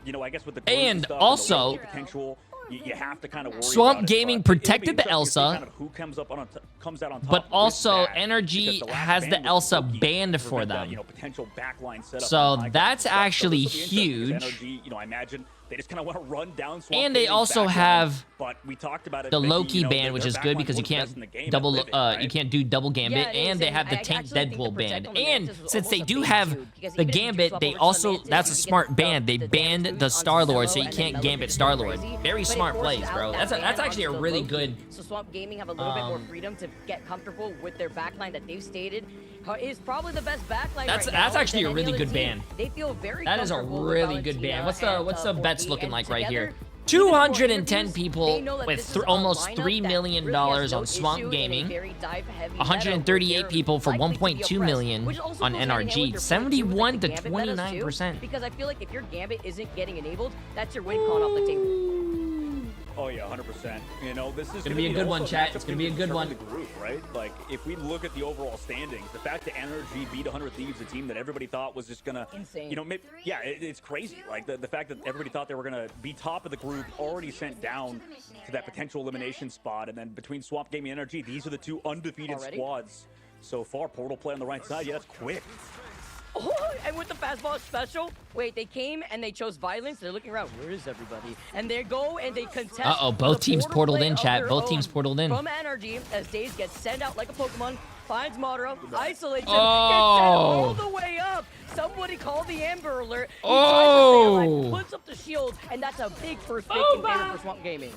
You know, I guess with the And stuff also, and the potential, you have to kind of worry Swamp about it, Gaming but protected the Elsa, kind of who comes out on top but also with that, NRG because last has ban the was Elsa Loki banned to for prevent that, them. you know, potential backline setup So on high that's ground stuff. actually So this will be interesting, 'cause huge. NRG, you know, I imagine they just kind of want to run down Swamp And they Gaming's also backline, have but we talked about it, the Vicky, Loki you know, ban, which their is good backline because you was the best can't in the game at double living, you right? can't do double gambit, Yeah, it is, and they and have the I tank actually think the Deadpool Protect ban. on the And Mantis was since they almost a do bait have too, because the even if you do gambit, swap they over to the also Mantis, that's you a get smart ban. They the banned damage the boost on Star-Lord, Zillow, so you and can't then gambit Mello Star-Lord. crazy, Very but it smart forced plays, out bro. that That's ban actually a onto the really Loki. good. So Swamp Gaming have a little bit more freedom to get comfortable with their backline that they've stated is probably the best backline right now. That's actually a than really any good other team. ban. They feel very That is a comfortable with really good ban. Valentina What's and, the bets 4D, looking and like right here? together, even for 210 interviews, people they know that with this is a almost lineup $3 that million really has no on Swamp issue in a Gaming. very dive-heavy meta 138 where people for they're likely to be 1.2 oppressed, million which also on goes hand in hand with NRG. your point, too, with, 71 like, to the Gambit metas, too, 29%. because I feel like if your Gambit isn't getting enabled, that's your win con off the table. Oh yeah, 100%. You know, this is Gonna be a good one, chat. It's gonna be a good one. The group, right? Like, if we look at the overall standings, the fact that NRG beat 100 Thieves, a team that everybody thought was just gonna, Insane. you know, maybe, yeah, it's crazy. Like the fact that everybody thought they were gonna be top of the group, already sent down to that potential elimination spot, and then between Swamp Gaming and NRG, these are the two undefeated squads so far. Portal play on the right side, yeah, that's quick. Oh, and with the fastball special, wait, they came and they chose violence. They're looking around. Where is everybody? And they go and they contest. Uh-oh, both teams portaled in, chat. their Both teams own portaled in. From NRG, as Daze gets sent out like a Pokemon, finds Madara, isolates him, Oh. gets sent all the way up. Somebody call the Amber Alert. He tries to Oh. stay alive, puts up the shield, and that's a big first pick in favor for Swamp Gaming.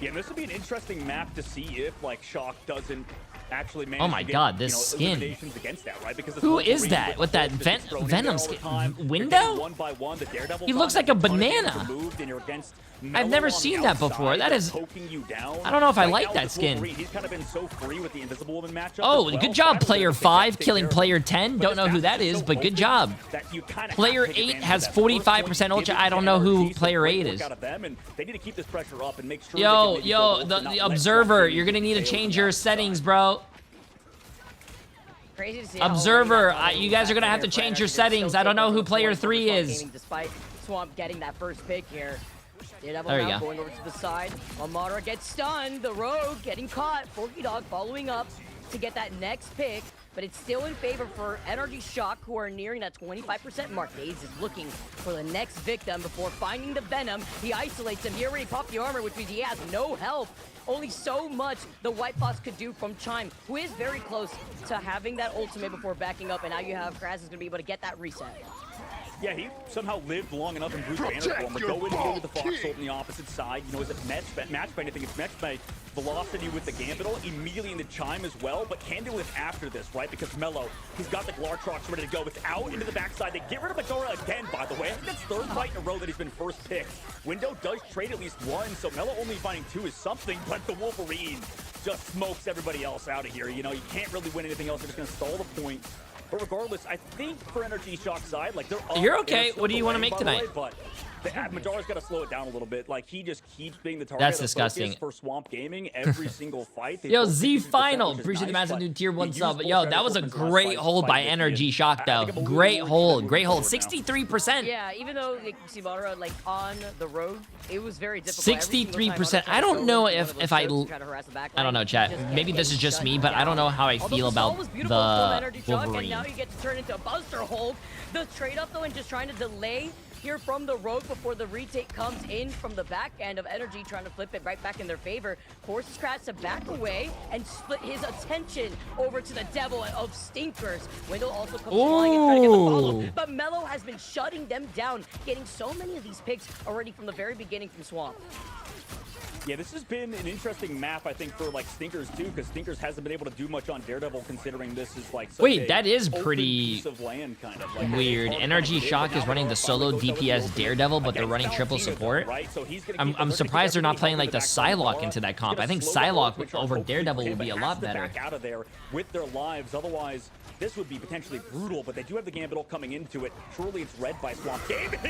Yeah, and this would be an interesting map to see if, like, Shock doesn't actually manage Oh my to get, God, this you know, skin. eliminations against that, right? Because Who is that with that Venom skin? Window? One by one, the Daredevil He looks like a banana. I've never seen that before. That is. I don't know if I like that skin. He's kind of been so free with the Invisible Woman matchup. Oh, good job, player 5, killing player 10. Don't know who that is, but good job. Player 8 has 45% ultra. I don't know who player 8 is. Yo, the Observer, you're gonna need to change your settings, bro. Crazy to see Observer, you guys are gonna have to change your settings. I don't know who player 3 is. Despite Swamp getting that first pick here. Daredevil There you now go. going over to the side. Madara gets stunned. The Rogue getting caught. Forky Dog following up to get that next pick. But it's still in favor for NRG Shock, who are nearing that 25% mark. Daze is looking for the next victim before finding the Venom. He isolates him. He already popped the armor, which means he has no health. Only so much the White Fox could do from Chime, who is very close to having that ultimate before backing up. And now you have Kraz is going to be able to get that reset. Yeah, he somehow lived long enough in Bruce Banner form to go in and with the Fox Ult on the opposite side. You know, is it matched by anything? It's matched by velocity with the Gambit ult, immediately in the Chime as well, but can do it after this, right? Because Mello, he's got the Glartrox ready to go. It's out into the backside. They get rid of Medora again, by the way. I think that's third fight in a row that he's been first picked. Window does trade at least one, so Mello only finding 2 is something, but the Wolverine just smokes everybody else out of here. You know, you can't really win anything else. They're just going to stall the point. But regardless, I think for NRG Shock side, like, they're up. You're okay. What do you want to make tonight? But Madara's got to slow it down a little bit. Like, he just keeps being the target. That's of disgusting. focus for Swamp Gaming every single fight. Yo, Z Final. Appreciate the massive new tier 1 sub. Yo, that was a great hold by NRG Shock, though. Great hold. Great hold. 63%. Yeah, even though you can see Madara, like, on the road, it was very difficult. 63%. I don't know if I don't know, chat. Maybe this is just me, but I don't know how I feel about the Wolverine. And now you get to turn into a Buster Hulk. The trade up though, and just trying to delay here from the road before the retake comes in from the back end of NRG, trying to flip it right back in their favor. Forces Kraz to back away and split his attention over to the Devil of Stinkers. Window also comes flying and trying to get the follow, but Mello has been shutting them down, getting so many of these picks already from the very beginning from Swamp. Yeah, this has been an interesting map, I think, for, like, Stinkers, too, because Stinkers hasn't been able to do much on Daredevil, considering this is, like, such Wait, a that is open pretty piece of land, kind of. Like, weird. NRG Shock is running the solo DPS Daredevil, but they're running triple support. I'm surprised they're not playing, like, the Psylocke into that comp. I think Psylocke over Daredevil would be a lot better. Out of there with their lives, otherwise this would be potentially brutal, but they do have the Gambit ult coming into it. Surely it's read by Swamp Gaming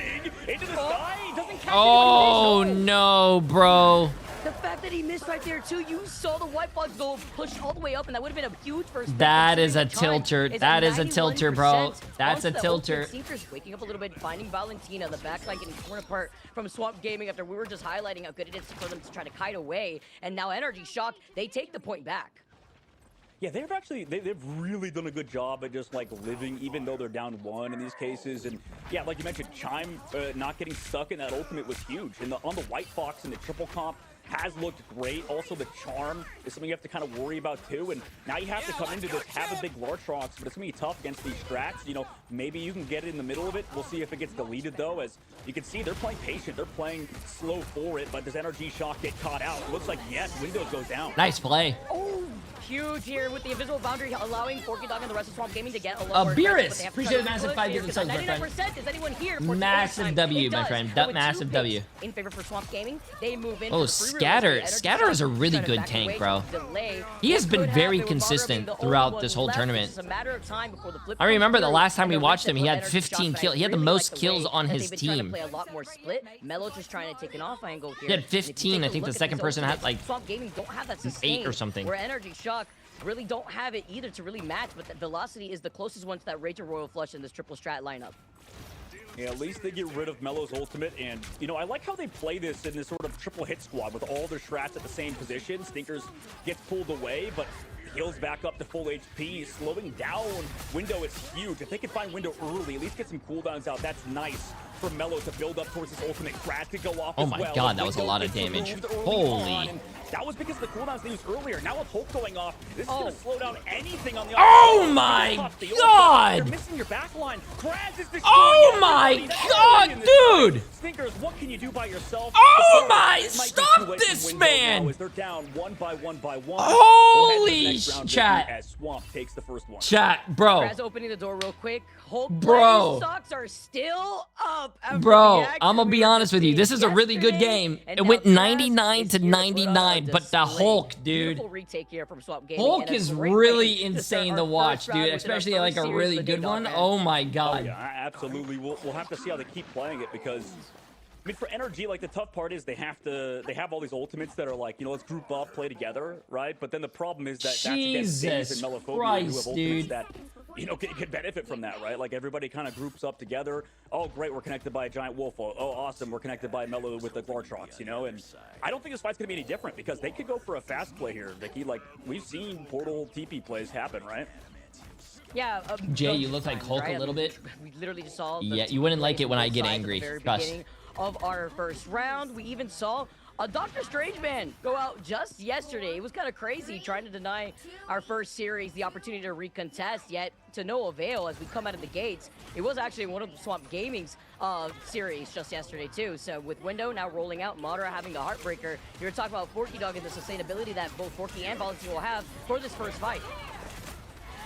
into the sky. Doesn't catch Oh no, bro. The fact that he missed right there too, you saw the white fox go push all the way up, and that would have been a huge first. That is a tilter. That is a tilter, bro. That's a tilter. Sinkers waking up a little bit, finding Valentina, the backline getting torn apart from Swamp Gaming after we were just highlighting how good it is for them to try to kite away, and now NRG Shock, they take the point back. Yeah, they've really done a good job at just like living, even though they're down 1 in these cases. And yeah, like you mentioned, Chime not getting stuck in that ultimate was huge. And on the White Fox and the triple comp has looked great. Also, the charm is something you have to kind of worry about too. And now you have to come into this, have a big Lartrox, but it's gonna be tough against these strats. You know, maybe you can get it in the middle of it. We'll see if it gets deleted though. As you can see, they're playing patient, they're playing slow for it. But does NRG Shock get caught out? It looks like yes. Windows goes down. Nice play. Oh, huge here with the invisible boundary, allowing Forky Dog and the rest of Swamp Gaming to get a lot more. Beerus, appreciate a massive 5 years of subs, my friend. 99%. Is anyone here? Massive W, my friend. Massive W. In favor for Swamp Gaming, they move in. Oh, Scatter. Scatter is a really good tank, bro. He has been very consistent throughout this whole tournament. I remember the last time we watched him, he had 15 kills. He had the most kills on his team. He had 15. I think the second person had like 8 or something. Where NRG Shock really don't have it either to really match, but the Velocity is the closest one to that Rager Royal Flush in this triple strat lineup. Yeah, at least they get rid of Melo's ultimate, and, you know, I like how they play this in this sort of triple hit squad with all their strats at the same position. Stinkers gets pulled away, but heals back up to full HP, slowing down Window is huge. If they can find Window early, at least get some cooldowns out, that's nice for Melo to build up towards his ultimate. Crash to go off Oh as my well. god, that was a lot of damage. Holy. That was because of the cooldowns they used earlier. Now with Hulk going off, this is going to slow down anything on the Oh my god! You're missing your backline. Kraz is destroying Oh my god, dude! Stinkers, what can you do by yourself? Oh my, stop this man! They're down one by one. Holy chat. As Swamp takes the first one. Chat, bro. Kraz opening the door real quick. Hulk Bro. stocks are still up. Bro, I'm gonna be honest with you. This is a really good game. It went 99 to 99, but the Hulk, dude. Hulk is really insane to watch, dude, especially like a really good one. Oh my god. Oh, yeah, absolutely. We'll have to see how they keep playing it because, I mean, for NRG, like the tough part is they have all these ultimates that are like, you know, let's group up, play together, right? But then the problem is that that's against Daze and Melophobia who have ultimates dude. that, you know, can benefit from that, right? Like everybody kind of groups up together. Oh, great, we're connected by a giant wolf. Oh, awesome, we're connected by Melo with the Lartrox, you know? And I don't think this fight's gonna be any different because they could go for a fast play here, Vicky. Like we've seen Portal TP plays happen, right? Yeah. Jay, you look like Hulk a little bit. We literally just saw. Yeah, you wouldn't like it when I get angry. Trust. Of our first round, we even saw a Dr. Strange man go out just yesterday. It was kind of crazy trying to deny our first series the opportunity to recontest, yet to no avail as we come out of the gates. It was actually one of the Swamp Gaming's series just yesterday too. So with Window now rolling out, Madara having the Heartbreaker, you're talking about Forky Dog and the sustainability that both Forky and Valentina will have for this first fight.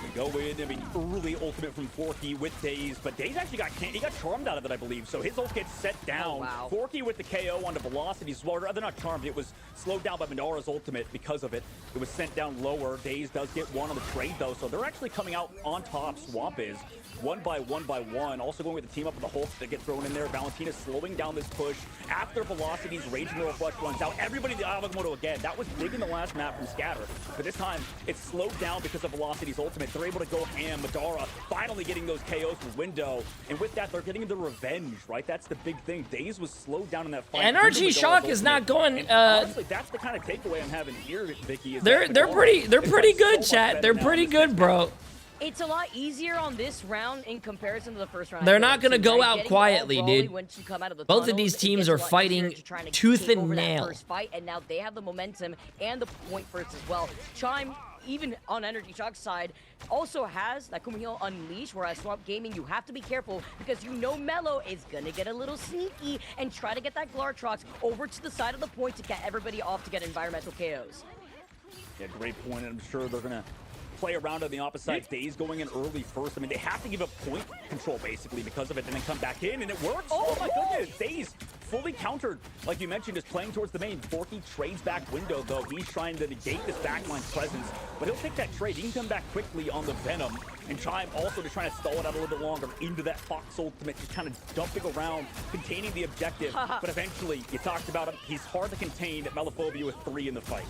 We go in, I mean, early ultimate from Forky with Daze, but Daze actually got charmed out of it, I believe, so his ult gets set down. Oh, wow. Forky with the KO onto Velocity as well. They're not charmed, it was slowed down by Madara's ultimate because of it. It was sent down lower. Daze does get one on the trade, though, so they're actually coming out on top, Swamp is. One by one. Also going with the team up with the Hulk that get thrown in there. Valentina slowing down this push. After Velocity's Raging Royal Flush runs out, everybody in the Avamoto again. That was big in the last map from Scatter. But this time, it's slowed down because of Velocity's ultimate. They're able to go ham. Madara finally getting those KOs with Window. And with that, they're getting the revenge, right? That's the big thing. Daze was slowed down in that fight. NRG Shock is not going. Honestly, that's the kind of takeaway I'm having here, Vicky. They're pretty good, chat. They're pretty good, bro. It's a lot easier on this round in comparison to the first round. They're not going to go out quietly, dude. Both of these teams are fighting tooth and nail. And now they have the momentum and the point first as well. Chime, even on NRG Shock's side, also has that Kumihio Unleash, whereas Swamp Gaming, you have to be careful because you know Melo is going to get a little sneaky and try to get that Glartrox over to the side of the point to get everybody off to get environmental KOs. Yeah, great point, and I'm sure they're going to play around on the opposite side. Daze going in early first. I mean, they have to give up point control basically because of it and then come back in, and it works. Oh my goodness, Daze fully countered. Like you mentioned, is playing towards the main. Forky trades back Window, though. He's trying to negate this backline presence, but he'll take that trade. He can come back quickly on the Venom. And Chime also just trying to stall it out a little bit longer into that Fox ultimate, just kind of dumping around, containing the objective. But eventually, you talked about him, he's hard to contain. Melophobia with 3 in the fight.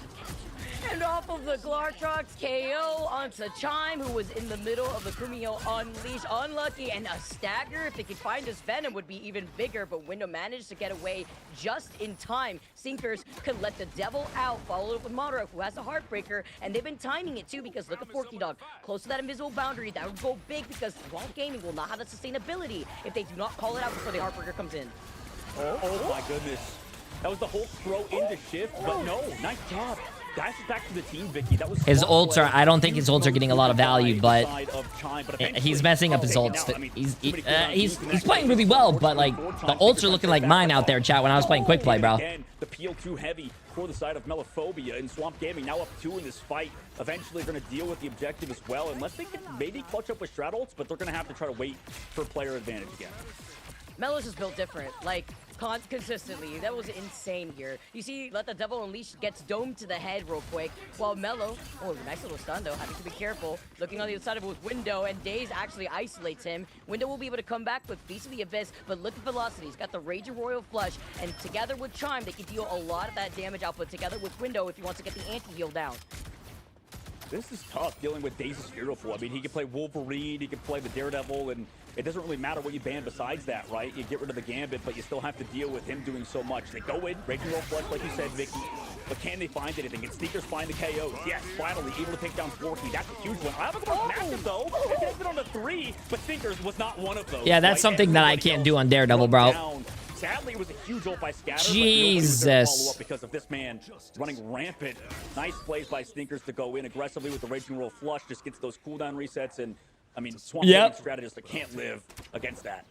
And off of the Glartrox KO onto Chime, who was in the middle of the Kumio Unleash. Unlucky, and a stagger. If they could find this Venom, would be even bigger, but Window managed to get away just in time. Stinkers could let the Devil out, followed up with Madara, who has a Heartbreaker, and they've been timing it too, because look at Forky Dog, close to that invisible boundary. That would go big, because Swamp Gaming will not have the sustainability if they do not call it out before the Heartbreaker comes in. Oh my goodness. That was the whole throw into shift, but no, nice job. That's back to the team, Vicky. That was his ults are, I don't think his ults are getting a lot of value, but he's messing up his ults. He's playing really well, but like the ults are looking like mine out there, chat, when I was playing quick play, bro. The peel too heavy for the side of Melophobia, and Swamp Gaming now up 2 in this fight. Eventually going to deal with the objective as well, unless they can maybe clutch up with Strat ults, but they're going to have to try to wait for player advantage again. Melo's is built different, like consistently. That was insane here. You see, Let the Devil Unleash gets domed to the head real quick, while Melo, oh, nice little stun though, having to be careful. Looking on the other side of it with Window, and Daze actually isolates him. Window will be able to come back with Feast of the Abyss, but look at Velocity. He's got the Raging Royal Flush, and together with Chime, they can deal a lot of that damage output together with Window if he wants to get the anti-heal down. This is tough dealing with Daze's Fearful. I mean, he can play Wolverine, he can play the Daredevil, and it doesn't really matter what you ban besides that, right? You get rid of the Gambit, but you still have to deal with him doing so much. They go in, Raging Roll Flush, like you said, Vicky, but can they find anything? Can Sneakers find the KOs? Yes, finally, able to take down Forky. That's a huge one. I was massive, though. It has been on the 3, but Sneakers was not one of those. Yeah, that's something that I can't do on Daredevil, bro. Sadly, it was a huge ult by Scatter. Jesus. Follow up because of this man running rampant. Nice plays by Sneakers to go in aggressively with the Raging Roll Flush. Just gets those cooldown resets. And, I mean, Swamp Gaming strategists that can't live against that.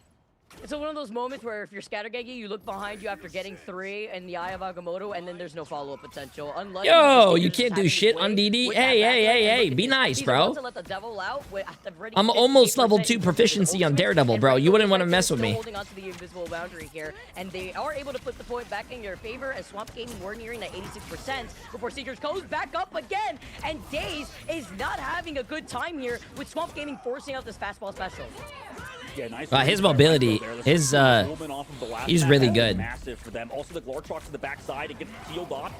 It's one of those moments where if you're scattergaggy, you look behind you after getting 3 in the Eye of Agamotto, and then there's no follow-up potential. Unlucky. Yo, you can't do shit on DD. Hey, be nice, bro. I'm almost level 2 proficiency on Daredevil, bro. You wouldn't want to mess with me. Holding onto the invisible boundary here, and they are able to put the point back in their favor as Swamp Gaming were nearing that 86% before Seekers goes back up again, and Daze is not having a good time here with Swamp Gaming forcing out this fastball special. Yeah, nice. His mobility, he's really good. Massive for them. Also, the Glartrox to the backside, it gets healed off.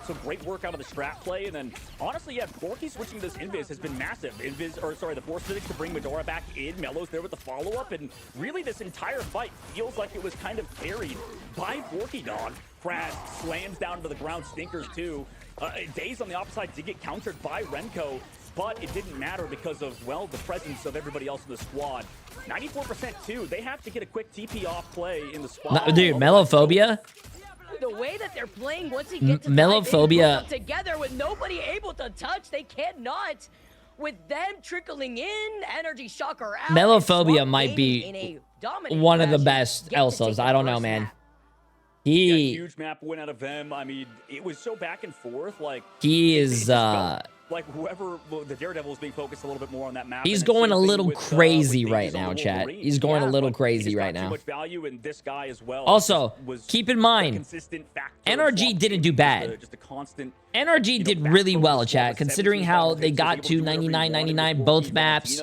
So great work out of the strat play, and then honestly, yeah, Forky switching this Invis has been massive. The Force Physics to bring Medora back in. Melo's there with the follow-up, and really this entire fight feels like it was kind of carried by Forky Dog. Crash slams down to the ground, Stinkers too. Daze on the opposite side did get countered by Renko, but it didn't matter because of, well, the presence of everybody else in the squad. 94% too. They have to get a quick TP off play in the squad. Dude, Melophobia. The way that they're playing once he gets to Melophobia together with nobody able to touch, they cannot. With them trickling in, Energy Shocker out. Melophobia might be one of the best Elsas. I don't know, man. Huge map win out of them. I mean, it was so back and forth. Like he is. Like whoever the Daredevil is being focused a little bit more on that map. He's going a little crazy right now, chat. He's going a little crazy right now. Too much value in this guy as well. Also, keep in mind, NRG didn't do bad. Just a constant. NRG did really well, chat, considering how they got to 99-99 both maps.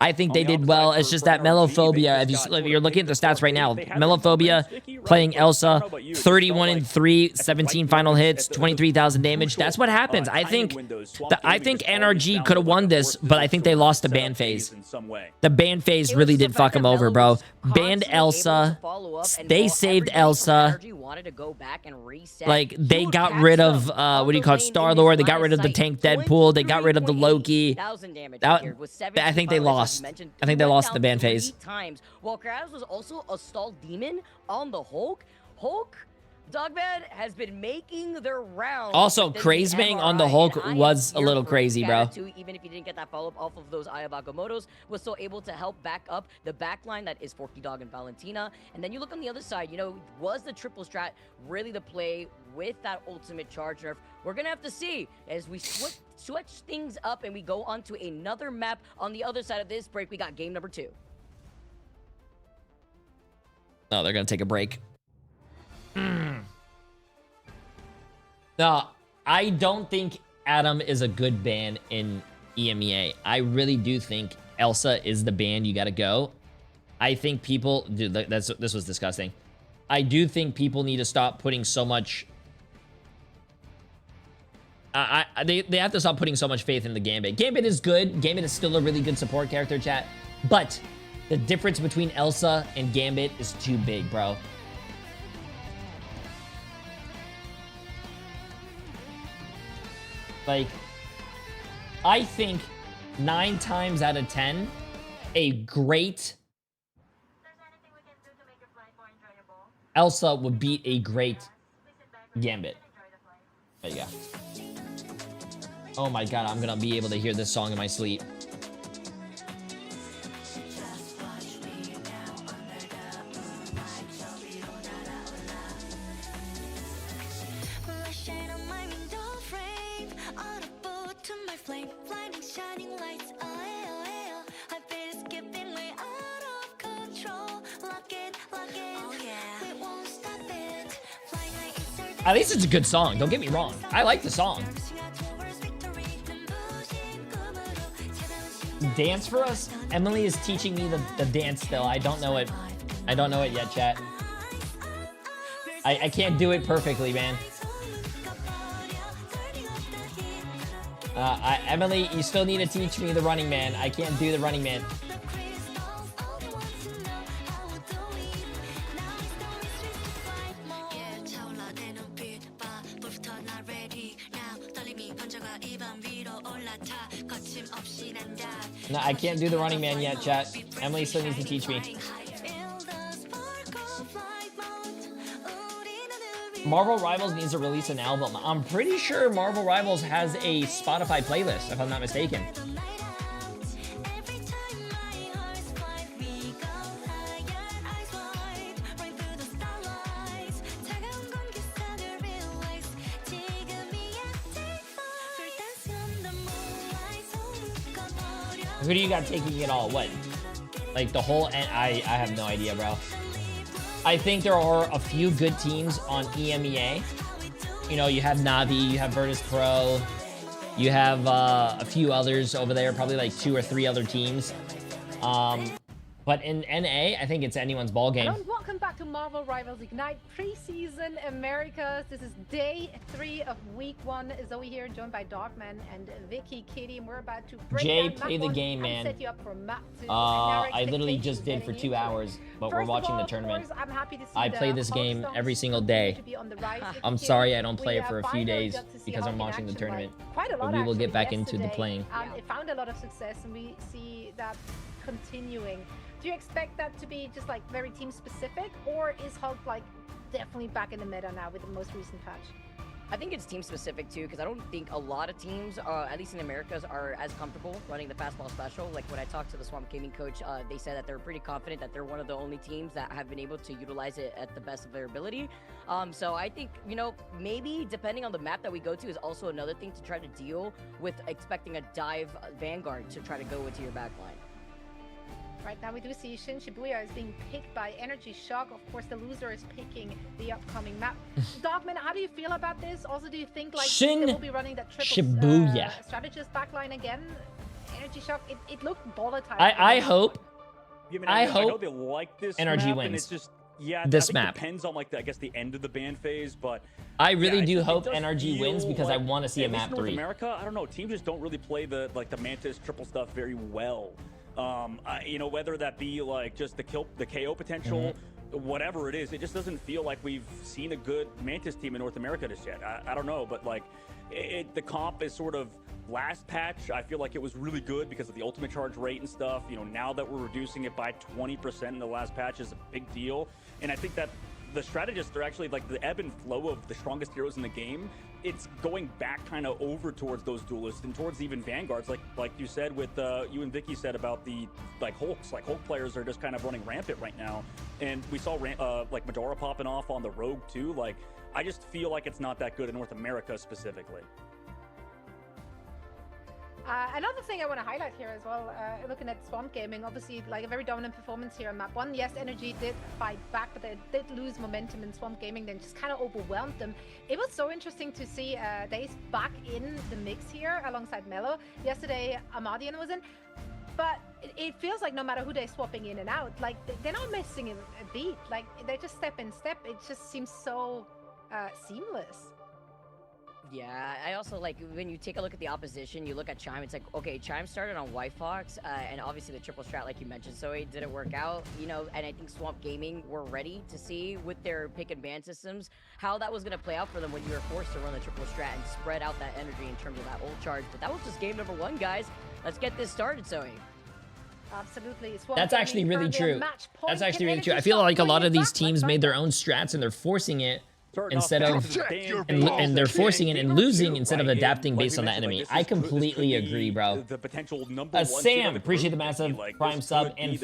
I think they did well. It's just that Melophobia, if you're looking at the stats right now, Melophobia playing Elsa, 31-3, 17 final hits, 23,000 damage. That's what happens. I think NRG could have won this, but I think they lost the ban phase. The ban phase really did fuck them over, bro. Banned Elsa. They saved Elsa. Like, they got rid of, what do you call it, Star-Lord. They got rid of the tank Deadpool. They got rid of the Loki. I think they lost. I think they lost the ban phase. While Kratos was also a stalled demon on the Hulk. Dogman has been making their rounds. Also, Crazebang on the Hulk was a little crazy, bro. Even if he didn't get that follow-up off of those Eye of Agamottos, was still able to help back up the backline that is Forky Dog and Valentina. And then you look on the other side, you know, was the triple strat really the play with that ultimate charge nerf? We're going to have to see as we switch things up and we go on to another map. On the other side of this break, we got game number 2. Oh, they're going to take a break. No, I don't think Adam is a good ban in EMEA. I really do think Elsa is the ban you got to go. I think people, dude, this was disgusting. I do think people need to stop putting so much. They have to stop putting so much faith in the Gambit. Gambit is good. Gambit is still a really good support character, chat. But the difference between Elsa and Gambit is too big, bro. Like, I think 9 times out of 10, a great Elsa would beat a great Gambit. There you go. Oh my god, I'm gonna be able to hear this song in my sleep. At least it's a good song, don't get me wrong. I like the song. Dance for us? Emily is teaching me the dance still. I don't know it. I don't know it yet, chat. I can't do it perfectly, man. Emily, you still need to teach me the Running Man. I can't do the Running Man. No, I can't do the Running Man yet, chat. Emily still needs to teach me. Marvel Rivals needs to release an album. I'm pretty sure Marvel Rivals has a Spotify playlist, if I'm not mistaken. Who do you got taking it all? What? Like the whole end? I have no idea, bro. I think there are a few good teams on EMEA. You know, you have Navi, you have Virtus Pro, you have a few others over there, probably like 2 or 3 other teams. But in NA, I think it's anyone's ball game. Hello and welcome back to Marvel Rivals Ignite Preseason Americas. This is day 3 of week 1. Zoe here, joined by Dogman and Vicky, Kitty, and we're about to break Jay, down play map the game, 1 man. and set you up for map 2. I literally just did for 2 hours, but we're watching the tournament. I'm happy to see I play this game every single day. I'm sorry I don't play it for a few days because I'm watching the tournament. But we will get back into the playing. It found a lot of success, and we see that continuing. Do you expect that to be just like very team specific, or is Hulk like definitely back in the meta now with the most recent patch? I think it's team specific too, because I don't think a lot of teams, at least in Americas, are as comfortable running the fastball special. Like when I talked to the Swamp Gaming coach, they said that they're pretty confident that they're one of the only teams that have been able to utilize it at the best of their ability. So I think, you know, maybe depending on the map that we go to is also another thing to try to deal with expecting a dive Vanguard to try to go into your backline. Right now we do see Shin Shibuya is being picked by NRG Shock. Of course, the loser is picking the upcoming map. Dogman, how do you feel about this? Also, do you think like they will be running that triple strategist backline again? NRG Shock, it looked volatile. I hope. Yeah, I know hope they like this NRG map, wins. And it's just, yeah, this I think map it depends on like the, I guess the end of the ban phase, but I really yeah, do it hope does NRG feel wins because like, I want to see a map North 3. America, I don't know, teams just don't really play the Mantis triple stuff very well. You know, whether that be like just the KO potential, whatever it is, it just doesn't feel like we've seen a good Mantis team in North America just yet. I don't know, but like the comp is sort of last patch. I feel like it was really good because of the ultimate charge rate and stuff. You know, now that we're reducing it by 20% in the last patch is a big deal. And I think that the strategists are actually like the ebb and flow of the strongest heroes in the game. It's going back kind of over towards those duelists and towards even Vanguards, like you said with you and Vicky said about the Hulks. Like Hulk players are just kind of running rampant right now, and we saw like Medora popping off on the Rogue too. Like I just feel like it's not that good in North America specifically. Another thing I want to highlight here as well, looking at Swamp Gaming, obviously like a very dominant performance here on map 1. Yes, NRG did fight back, but they did lose momentum in Swamp Gaming, then just kind of overwhelmed them. It was so interesting to see Daze back in the mix here alongside Mello. Yesterday, Amadian was in, but it feels like no matter who they're swapping in and out, like they're not missing a beat. Like they just step in step. It just seems so seamless. Yeah, I also like when you take a look at the opposition, you look at Chime, it's like, okay, Chime started on White Fox, and obviously the triple strat, like you mentioned, so it didn't work out, you know, and I think Swamp Gaming were ready to see with their pick and ban systems how that was going to play out for them when you were forced to run the triple strat and spread out that energy in terms of that ult charge. But that was just game number 1, guys. Let's get this started, Zoe. Absolutely. That's actually really true. That's actually really true. I feel like a lot of these teams made their own strats and they're forcing it instead of and they're forcing it and losing instead of adapting based on that enemy. I completely agree, bro. Sam, appreciate the massive prime sub, and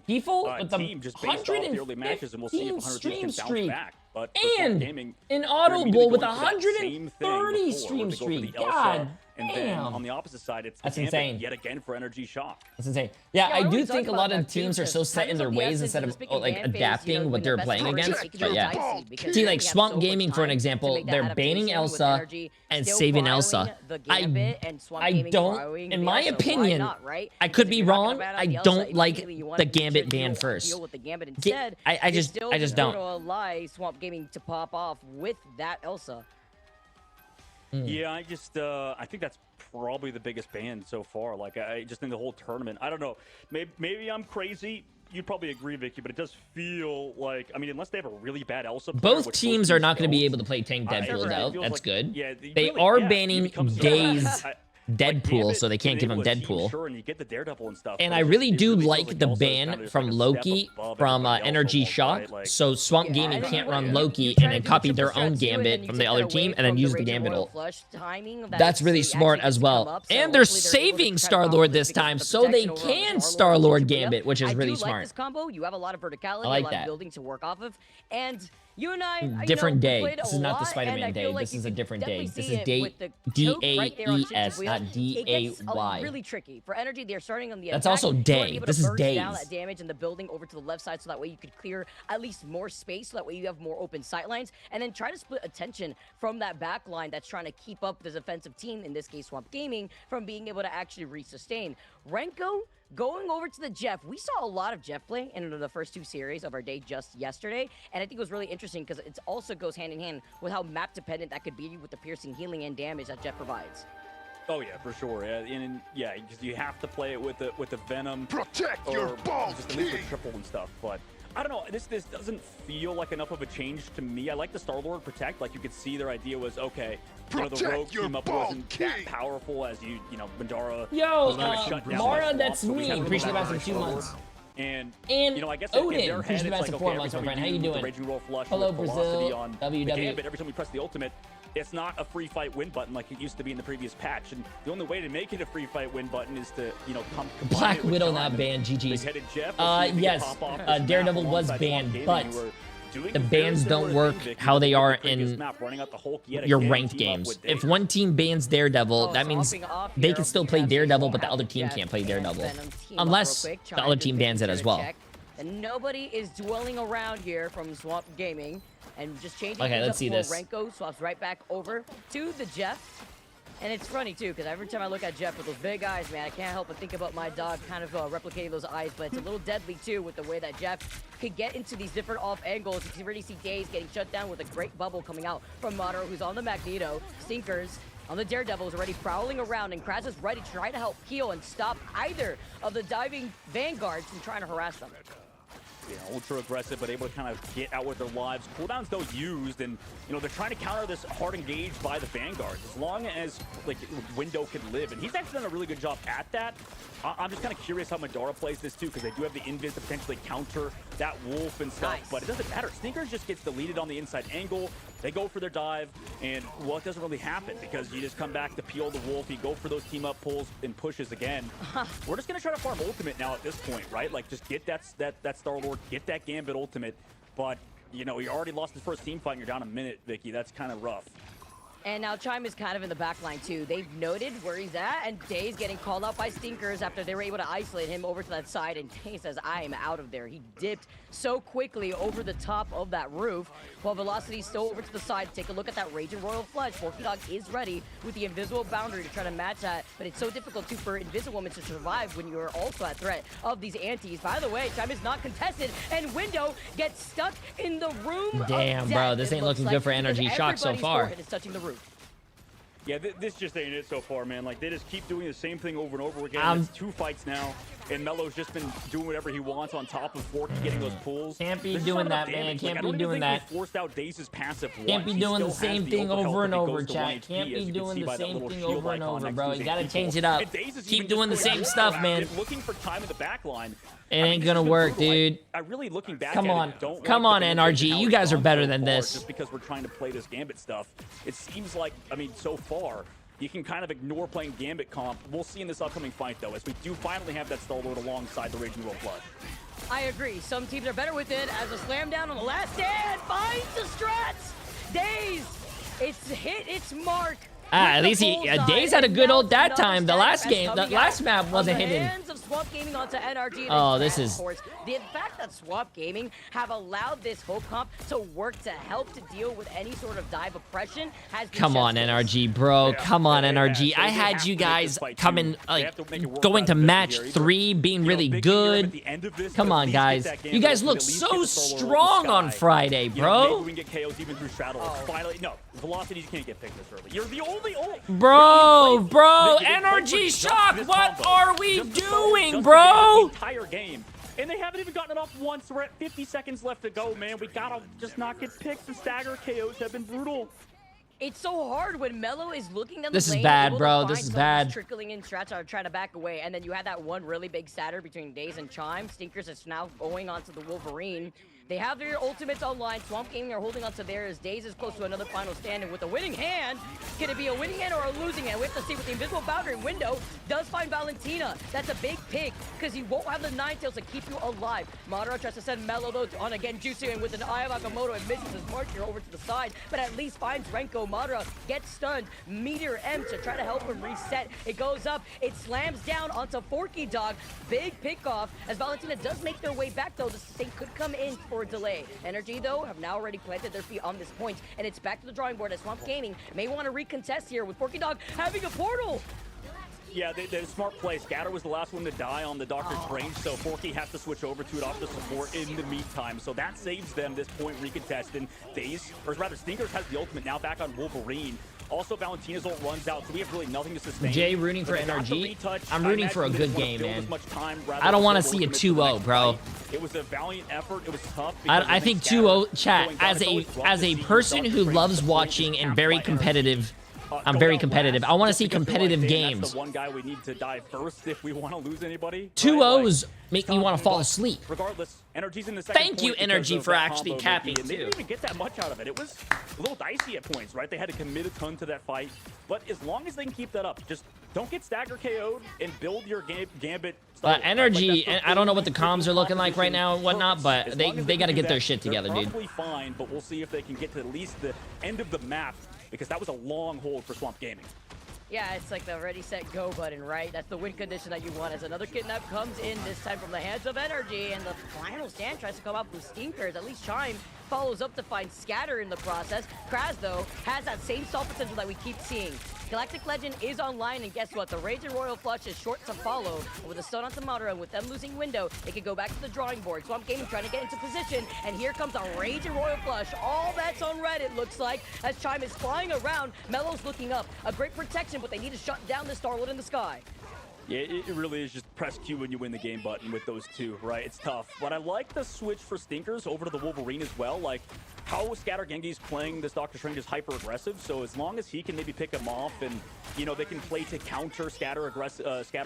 People with the 115 stream streak. And an Audible with 130 stream streak. God and then on the opposite side, it's that's insane. Yet again for NRG Shock. That's insane. Yeah, I do think a lot of teams are so set in their ways instead of like adapting what they're playing against. But yeah, see, like Swamp Gaming for an example, they're banning Elsa and saving Elsa. I don't, in my opinion, I could be wrong. I don't like the Gambit ban first. I just don't. Allow Swamp Gaming to pop off with that Elsa. Yeah, I think that's probably the biggest ban so far. Like, I just think the whole tournament, I don't know. Maybe I'm crazy. You'd probably agree, Vicky, but it does feel like, I mean, unless they have a really bad Elsa player, both teams are not going to be able to play tank Deadpool out. That's like, good. Yeah, they are banning Daze Deadpool, so they can't give him Deadpool. And I really do like the ban from Loki from NRG Shock, so Swamp Gaming can't run Loki and then copy their own Gambit from the other team and then use the Gambit ult. That's really smart as well. And they're saving Star-Lord this time, so they can Star-Lord Gambit, which is really smart. This combo, you have a lot of verticality, I like a lot of building to work off of, and you and I, different day. This is not the Spider-Man day. This is a different day. This is day D-A-E-S, not D-A-Y. Really tricky for NRG. They're starting on the. That's also day. This is days. Down that damage in the building over to the left side, so that way you could clear at least more space. So that way you have more open sight lines, and then try to split attention from that back line that's trying to keep up the defensive team, in this case Swamp Gaming, from being able to actually resustain. Renko going over to the Jeff. We saw a lot of Jeff play in the first 2 series of our day just yesterday, and I think it was really interesting because it also goes hand in hand with how map dependent that could be with the piercing, healing, and damage that Jeff provides. Oh yeah, for sure. And yeah, because you have to play it with the Venom. Protect your ball, just at least with triple and stuff. But I don't know. This doesn't feel like enough of a change to me. I like the Star-Lord Protect. Like, you could see their idea was, okay, you know, the Rogue team up wasn't that powerful as you know, Bandara. Yo, Mara, that's me. Appreciate about some 2 months. And you know, I guess Odin, in their head, it's like, 4 months, my friend. How you doing? Hello, Brazil. WW. Every time we press the ultimate, it's not a free fight win button like it used to be in the previous patch. And the only way to make it a free fight win button is to, you know, Black Widow not banned. GG's. Yes, Daredevil was banned, but the bans don't work how they are in your ranked games. If one team bans Daredevil, that means they can still play Daredevil, but the other team can't play Daredevil. Unless the other team bans it as well. And nobody is dwelling around here from Swamp Gaming. And just changing let's see this. Renko swaps right back over to the Jeff. And it's funny, too, because every time I look at Jeff with those big eyes, man, I can't help but think about my dog kind of replicating those eyes. But it's a little deadly, too, with the way that Jeff could get into these different off angles. You can already see Daze getting shut down with a great bubble coming out from Madara, who's on the Magneto. Stinkers on the Daredevil is already prowling around, and Kraz is ready to try to help heal and stop either of the diving vanguards from trying to harass them. You know, ultra aggressive, but able to kind of get out with their lives. Cooldowns though used, and you know, they're trying to counter this hard engage by the Vanguards as long as like Window can live, and he's actually done a really good job at that. I'm just kind of curious how Madara plays this too, because they do have the invis to potentially counter that wolf and stuff. But it doesn't matter. Sneakers just gets deleted on the inside angle. They go for their dive, and well, it doesn't really happen because you just come back to peel the wolf. You go for those team up pulls and pushes again. We're just gonna try to farm ultimate now at this point, right? Like, just get that Star-Lord, get that Gambit ultimate. But you know, you already lost the first team fight and you're down a minute, Vicky. That's kind of rough. And now Chime is kind of in the back line too. They've noted where he's at, and Day's getting called out by Stinkers after they were able to isolate him over to that side, and Day says, I am out of there. He dipped so quickly over the top of that roof, while Velocity's still over to the side. Take a look at that Raging Royal Flush. Forky Dog is ready with the invisible boundary to try to match that, but it's so difficult too for Invisible Woman to survive when you're also at threat of these antis. By the way, Chime is not contested, and Window gets stuck in the room. Damn, bro, this ain't looking good for NRG Shock so far. Is touching the roof. Yeah, this just ain't it so far, man. Like, they just keep doing the same thing over and over again. It's 2 fights now, and Melo's just been doing whatever he wants on top of Forky getting those pulls. Can't be doing that, man. Can't be doing that. Forced out Daze's passive once. Can't be doing the same thing over and over, chat. Can't be doing the same thing over and over, bro. You gotta change it up. Keep doing the same stuff, man. Looking for time in the back line. It ain't gonna work, dude. I really, looking back Come at on. it, don't Come like on, the NRG. You guys are better than this. Just because we're trying to play this Gambit stuff. It seems like, I mean, so far, you can kind of ignore playing Gambit comp. We'll see in this upcoming fight, though, as we do finally have that Stalwart alongside the Raging Royal Flush. I agree. Some teams are better with it, as a slam down on the last stand finds the strats. Daze, it's hit its mark. At least Daze had a good old that time. The last game, the last map wasn't hitting. Swamp Gaming onto NRG. Oh, this is... The fact that Swamp Gaming have allowed this whole comp to work to help to deal with any sort of dive oppression has been Come on, NRG, bro. Come on, NRG. I had you guys coming, like, going to match 3, being really good. Come on, guys. You guys look so strong on Friday, bro. We can get KOs even through Shadow. Finally, no. Velocity, you can't get picked this early. You're the only Bro, NRG Shock, what are we doing, bro? Entire game. And they haven't even gotten it off once. We're at 50 seconds left to go, man. We gotta just not get picked. The stagger KOs have been brutal. It's so hard when Melo is looking down the lane. This is bad, bro. This is bad. Trickling in strats are trying to back away, and then you had that one really big statter between Daze and Chime. Stinkers is now going onto the Wolverine. They have their ultimates online. Swamp Gaming are holding on to theirs. Daze is close to another final stand, and with a winning hand, can it be a winning hand or a losing hand? We have to see. With the invisible boundary, Window does find Valentina. That's a big pick, because he won't have the Ninetales to keep you alive. Madara tries to send Melo, though, on again Juicy, and with an Eye of Akamoto, it misses his mark here over to the side, but at least finds Renko. Madara gets stunned. Meteor M to try to help him reset. It goes up. It slams down onto Forky Dog. Big pick off, as Valentina does make their way back, though. The thing could come in for a delay. NRG, though, have now already planted their feet on this point, and it's back to the drawing board as Swamp Gaming may want to recontest here with Forky Dog having a portal. Yeah, they smart play. Scatter was the last one to die on the Doctor Strange, so Forky has to switch over to it off the support in the meantime. So that saves them this point recontest. And Daze, or rather Stinkers has the ultimate now back on Wolverine. Also, Valentina's ult runs out, so we have really nothing to sustain. Jay rooting for NRG. I'm rooting for a good game, man. I don't want to see a 2-0, bro. It was a valiant effort. It was tough. I think 2-0, chat, as a person who loves watching and very competitive, I'm very competitive. I want to see competitive games. That's the one guy we need to die first if we want to lose anybody. 2-0s make me want to fall asleep. Regardless, NRG's in the second. Thank you, NRG, for actually capping, too. They didn't even get that much out of it. It was a little dicey at points, right? They had to commit a ton to that fight. But as long as they can keep that up, just don't get stagger KO'd and build your Gambit. NRG, like I don't know what the comms are looking like right now and whatnot, but they got to get their shit together, dude. Probably fine, but we'll see if they can get to at least the end of the map, because that was a long hold for Swamp Gaming. Yeah, it's like the ready, set, go button, right? That's the win condition that you want as another kidnap comes in, this time from the hands of NRG, and the final stand tries to come up with Stinkers. At least Chime follows up to find Scatter in the process. Kraz, though, has that same stall potential that we keep seeing. Galactic Legend is online, and guess what? The Raging Royal Flush is short to follow. With a stun onto Madara, and with them losing Window, they can go back to the drawing board. Swamp Gaming trying to get into position, and here comes a Raging Royal Flush. All that's on red, it looks like, as Chime is flying around. Melo's looking up. A great protection, but they need to shut down the Starlord in the sky. Yeah, it really is just press Q when you win the game button with those two, right? It's tough. But I like the switch for Stinkers over to the Wolverine as well. Like, how Scatter Genji's playing this Doctor Strange is hyper-aggressive, so as long as he can maybe pick him off and, you know, they can play to counter Scatter's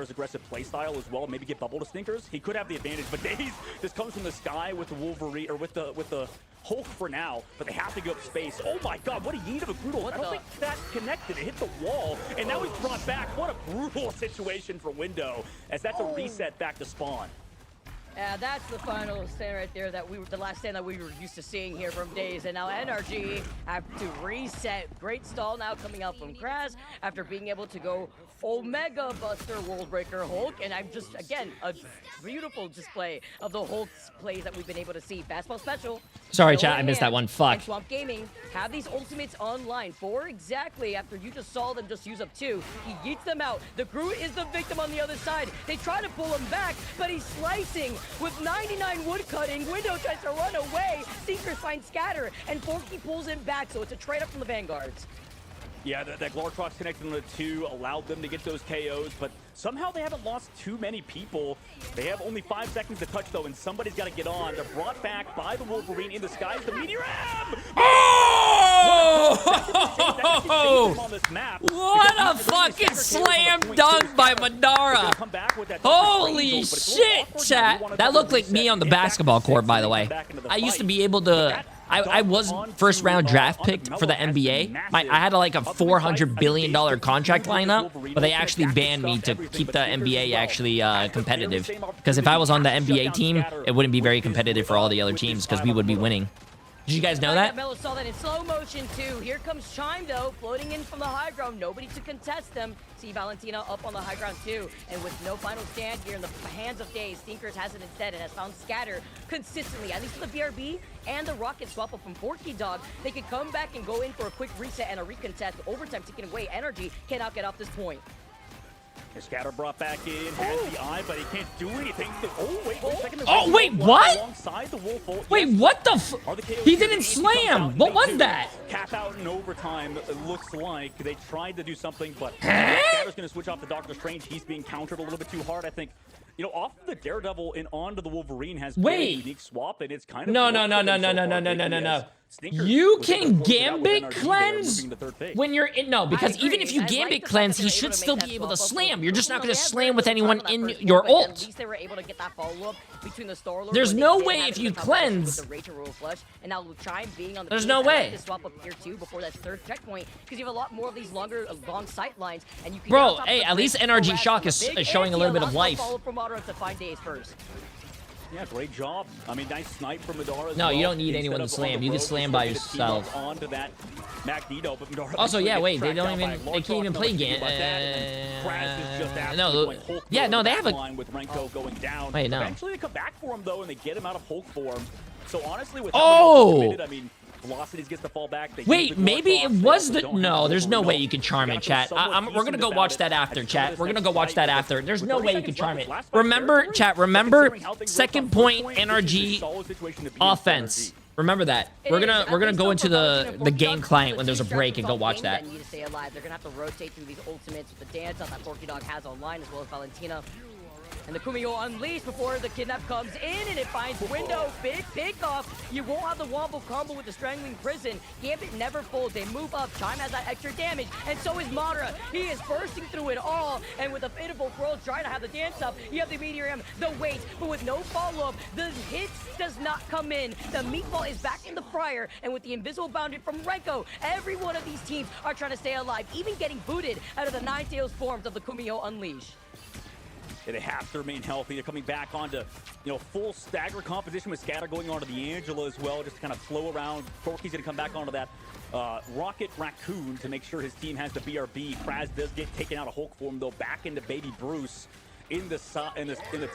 aggressive playstyle as well, maybe get bubble to Stinkers, he could have the advantage. But Daze just comes from the sky with the Wolverine, or with the Hulk for now, but they have to give up space. Oh my god, what a yeet of a brutal. I don't think that connected. It hit the wall, and now he's brought back. What a brutal situation for Window, as that's a reset back to spawn. That's the final stand right there the last stand that we were used to seeing here from Days, and now NRG have to reset. Great stall now coming out from Kraz after being able to go Omega Buster World Breaker Hulk, and I'm just, again, a beautiful display of the Hulk's plays that we've been able to see. Fastball special. Sorry, chat, I missed that one. Fuck. And Swamp Gaming have these ultimates online for exactly after you just saw them just use up 2. He yeets them out. The Groot is the victim on the other side. They try to pull him back, but he's slicing with 99 wood cutting. Window tries to run away. Seekers find Scatter, and Forky pulls him back, so it's a trade up from the Vanguards. Yeah, that Glortrox connected on the 2 allowed them to get those KOs, but somehow they haven't lost too many people. They have only 5 seconds to touch, though, and somebody's got to get on. They're brought back by the Wolverine in the skies. The Meteor M! Oh! What a fucking slam dunk by Madara! Holy shit, chat! That looked like me on the basketball court, by the way. I used to be able to... I was first round draft picked for the NBA. I had like a $400 billion contract lineup, but they actually banned me to keep the NBA actually competitive. Because if I was on the NBA team, it wouldn't be very competitive for all the other teams because we would be winning. Did you guys know that? Mello saw that in slow motion too. Here comes Chime though, floating in from the high ground. Nobody to contest them. See Valentina up on the high ground too. And with no final stand here in the hands of Days, Stinkers has it instead and has found Scatter consistently. At least for the BRB and the rocket swap up from Forky Dog, they could come back and go in for a quick reset and a recontest. Overtime taking away. NRG cannot get off this point. Scatter brought back in, has the eye, but he can't do anything. Oh, wait a second. Oh, wait, what? Alongside the Wolf. Wait, what the f... He didn't slam! What was that? Cap out in overtime, it looks like. They tried to do something, but Scatter's going to switch off the Doctor Strange. He's being countered a little bit too hard, I think. You know, off the Daredevil and onto the Wolverine has a unique swap, and it's kind of... No. You can Gambit cleanse when you're in... No, because even if you Gambit cleanse, he should still be able to slam. You're just not going to slam with anyone in your ult. There's no way if you cleanse... There's no way. Bro, hey, at least NRG Shock is showing a little bit of life. To find Days first. Yeah, great job. I mean, nice snipe from Madara. No, you don't need anyone to slam. You can slam by yourself. Onto that Magneto, but Madara also, yeah, wait, they don't even, they can't even play game. No, yeah, no, they have a. With Renko going down. Wait, no. Eventually, they come back for him though, and they get him out of Hulk form. So honestly, with I mean. Velocities gets to fall back. Wait, maybe it was the... No, there's no way you can charm it, chat. We're gonna go watch that after, chat. We're gonna go watch that after. There's no way you can charm it. Remember, chat, remember, second point NRG offense. Remember that. We're gonna go into the game client when there's a break and go watch that. Need to stay alive. They're gonna have to rotate through these ultimates with the dance that Forky Dog has online, as well as Valentina. And the Kumiho unleashed before the kidnap comes in, and it finds Window. Big pick off. You won't have the wombo combo with the Strangling Prison. Gambit never folds. They move up. Chime has that extra damage, and so is Madara. He is bursting through it all, and with a pitiful throw, trying to have the dance up. You have the Meteor M, the weight, but with no follow-up, the hits does not come in. The meatball is back in the fryer, and with the invisible boundary from Renko, every one of these teams are trying to stay alive, even getting booted out of the Nine Tails forms of the Kumiho Unleash. Yeah, they have to remain healthy. They're coming back onto, you know, full stagger composition with Scatter going onto the Angela as well, just to kind of flow around. Forky's going to come back onto that Rocket Raccoon to make sure his team has the BRB. Kraz does get taken out of Hulk form, though, back into Baby Bruce in the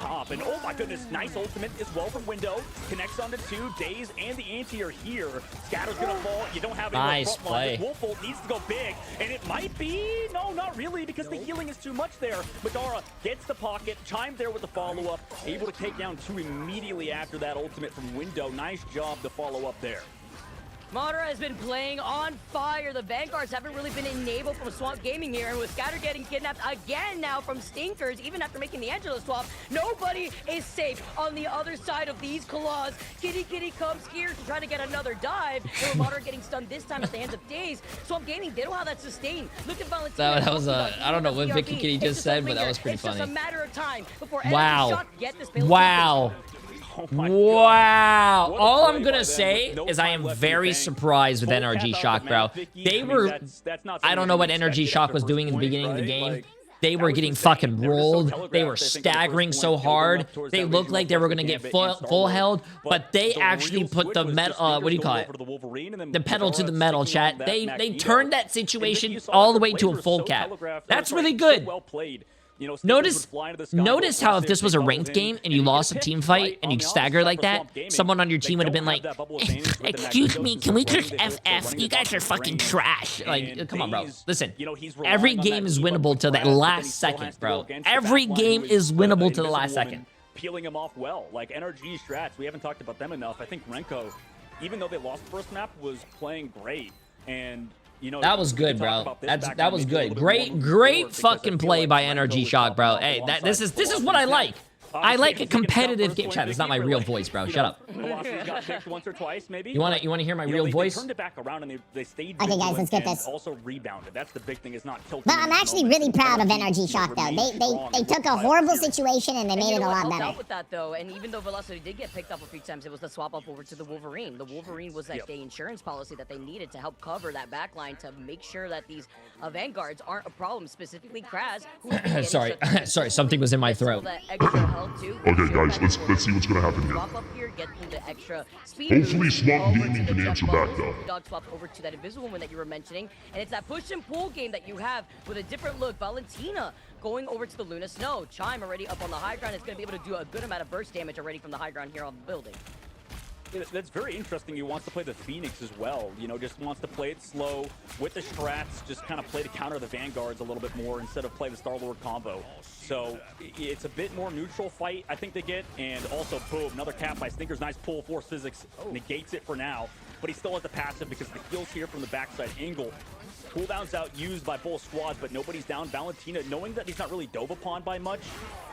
top. And oh my goodness, nice ultimate as well from Window. Connects onto 2. Days and the Anti are here. Scatter's gonna fall. You don't have any nice front line. Wolfold needs to go big, and it might be no, not really, because the healing is too much there. Madara gets the pocket, chimed there with the follow-up, able to take down 2 immediately after that ultimate from Window. Nice job to follow up there. Madara has been playing on fire. The Vanguards haven't really been enabled from Swamp Gaming here, and with Scatter getting kidnapped again now from Stinkers, even after making the Angela swap, nobody is safe on the other side of these claws. Kitty comes here to try to get another dive, and with Madara getting stunned this time at the hands of Days, Swamp Gaming, they don't have that sustain. Look at Valentina. That was I don't know what Vicky Kitty just said, but that was pretty funny. It's just a matter of time before wow. Wow. Oh wow. All I'm going to say is I am very surprised with NRG Shock, bro. They were... I don't know what NRG Shock was doing in the beginning of the game. they were getting fucking rolled. They were staggering so hard. They looked like they were going to get full held, but they actually put the metal, what do you call it? The pedal to the metal, chat. They turned that situation all the way to a full cap. That's really good. Notice how if this was a ranked game and you lost a team fight and you stagger like that, someone on your team would have been like, excuse me, can we just FF? You guys are fucking trash. Like, come on, bro. Listen, every game is winnable to that last second, bro. Every game is winnable to the last second. Peeling him off well. Like NRG strats, we haven't talked about them enough. I think Renko, even though they lost the first map, was playing great. And you know, that was good, bro. That was good. Great fucking play by NRG Shock, bro. Hey, this is what I like. I like a competitive game. Chat, it's not my real voice, bro. Shut up. Once or twice, maybe. You want to hear my real voice? They turned it back around and they stayed. Okay, guys, let's get this. Also rebounded. That's the big thing. Is not tilting. But I'm actually really proud of NRG Shock, though. They took a horrible situation and they made it a lot better. With that though, and even though Velocity did get picked up a few times, it was the swap up over to the Wolverine. The Wolverine was like the insurance policy that they needed to help cover that backline to make sure that these Vanguards aren't a problem. Specifically, Kraz. Sorry, something was in my throat. Okay, guys, let's see what's gonna happen here. Hopefully, Swamp Gaming can answer back though. Dog swap over to that invisible one that you were mentioning, and it's that push and pull game that you have with a different look. Valentina going over to the Luna Snow. Chime already up on the high ground is going to be able to do a good amount of burst damage already from the high ground here on the building. That's very interesting. He wants to play the Phoenix as well. You know, just wants to play it slow with the strats, just kind of play to counter the Vanguards a little bit more instead of play the Star-Lord combo. So it's a bit more neutral fight, I think they get. And also, boom, another cap by Stinkers. Nice pull, force physics negates it for now. But he still has the passive because the kills here from the backside angle. Cooldown's out used by both squads, but nobody's down. Valentina, knowing that he's not really dove upon by much,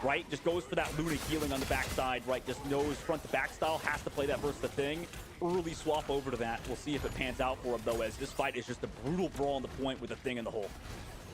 right? Just goes for that Luna healing on the backside, right? Just knows front to back style, has to play that versus the thing. Early swap over to that. We'll see if it pans out for him, though, as this fight is just a brutal brawl on the point with the thing in the hole.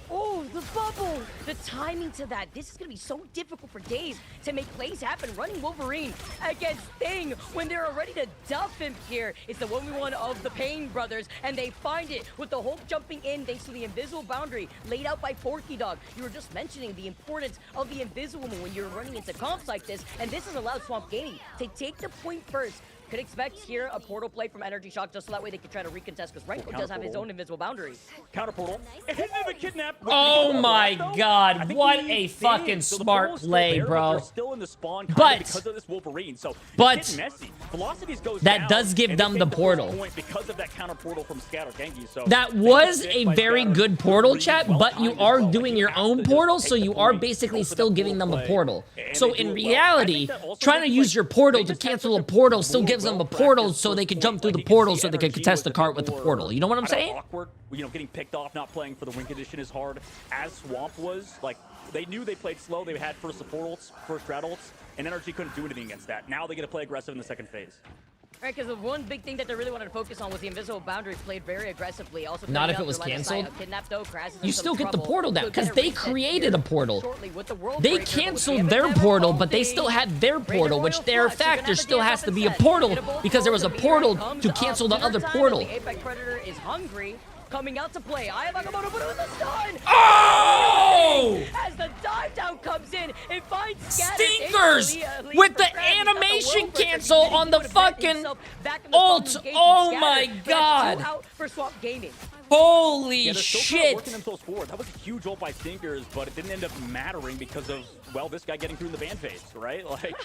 Oh, the bubble! The timing to that. This is going to be so difficult for Days to make plays happen. Running Wolverine against Thing when they're ready to duff him here. It's the 1v1 of the Pain brothers, and they find it with the Hulk jumping in thanks to the invisible boundary laid out by Forky Dog. You were just mentioning the importance of the invisible when you're running into comps like this, and this has allowed Swamp Gaming to take the point first. Could expect here a portal play from NRG Shock just so that way they can try to recontest because Renko does have his own invisible boundary. Counter portal. And hit the kidnap. Oh my god, what a fucking smart play, bro. Still in the spawn but because of this Wolverine. So messy. Velocities goes that down, does give them the portal. Because of that counter portal from Scatter Genki. So that was a very good portal, chat, but you are doing your own portal, so you are basically still giving them a portal. So in reality, trying to use your portal to cancel a portal still gives them a portal so they can jump through the portal so they can contest the cart with the portal. You know what I'm saying? Awkward, you know, getting picked off, not playing for the win condition is hard. As Swamp was, like, they knew they played slow. They had first portals, first strat ults, and NRG couldn't do anything against that. Now they get to play aggressive in the second phase. Right, because the one big thing that they really wanted to focus on was the invisible boundary played very aggressively. Also, not if it was canceled. You still get the portal down because they created a portal. They canceled their portal, but they still had their portal, which their factor still has to be a portal because there was a portal to cancel the other portal. The Apex Predator is hungry. Coming out to play. I have Agamotto, but it was a stun! Oh! As the dive down comes in, it finds Stinkers with the animation cancel on the fucking ult. Oh my god! For Swamp Gaming. Holy shit! Working themselves forward. That was a huge ult by Stinkers, but it didn't end up mattering because of, well, this guy getting through the ban phase, right? Like,